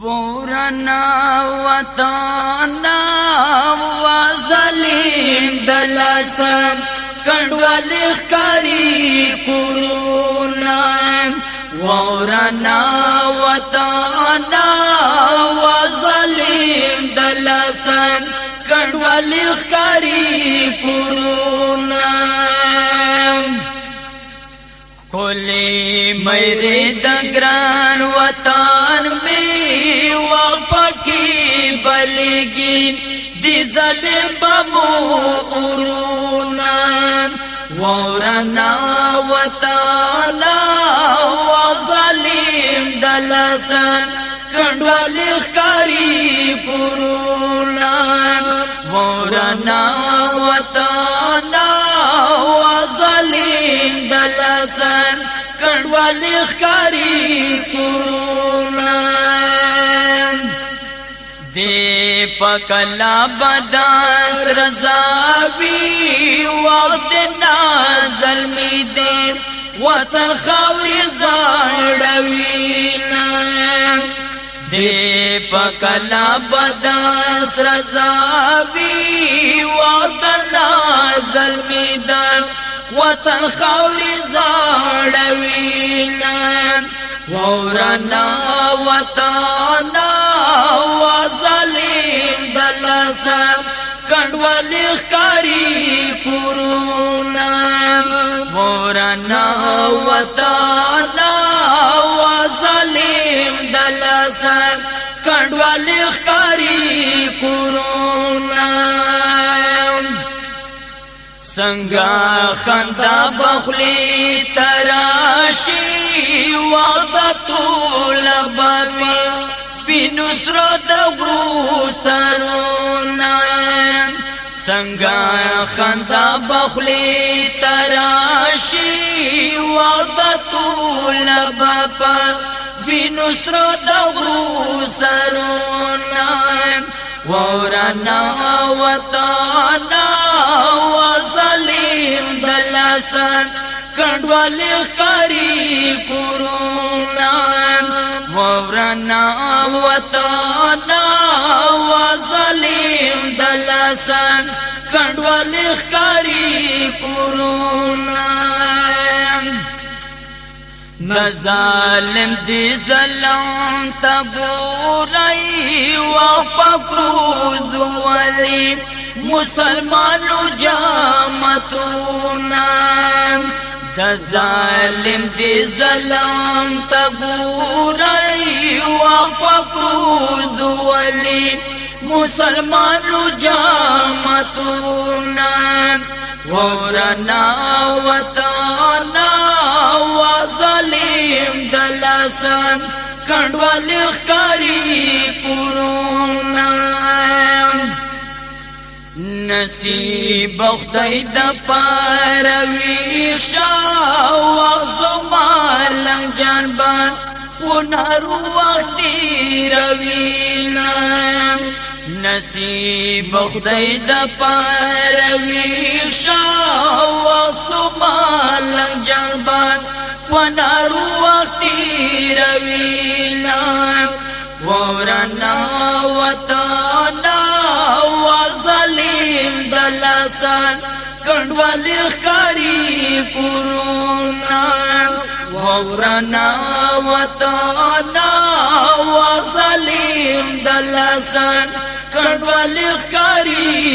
ورنا وطانا وظلیم دلتن کنڈوال اخکاری کرونا ورنا وطانا وظلیم دلتن کنڈوال اخکاری کرونا کولی میرے دگران وطن میں وفاکی بلگین دی ظلم بمو ارونا ورنا وطانا وظلیم دلسن کنڈوال اخکاری کرونا ورنا وطانا وظلیم دلسن کنڈوال اخکاری کرونا دے پکلا بدن رضاوی وقت نازل می دے وطن خاوری زاڑوینا دے پکلا بدن رضاوی وقت نازل می دے وطن خاوری زاڑوینا ورنا وطانا وظلیم دلسن کنڈوال اخکاری کرونا ورنا وطانا وظلیم دلسن کنڈوال اخکاری کرونا سنگا خندا بخلی تراشی وقتو لبابی بنصر دغرو سرونا سنگا خندا بخلی تراشی وقتو لبابی بنصر دغرو سرونا ورنا وطانا وظلیم دلسن کنڈوال اخکاری کرونا ورنا وطانا وظلیم دلسن کنڈوال اخکاری کرونا نظالم دی ظلم تبورائی وفقروز ولی مسلمانو جامتونا ظالم دی ظلم تبورائی وفقروز ولی مسلمانو جامتونا ورنا وطانا وظلیم دلسن کنڈوال اخکاری کرونا نصیب خدای د پاروی شا وغزمالنگ جانبان ونارو وقتی روینا نصیب خدای د پاروی شا وغزمالنگ جانبان ونارو وقتی روینا ورنا وطانا وظلیم دلسن کنڈوال اخکاری کرونا ورنا وطانا وظلیم دلسن کنڈوال اخکاری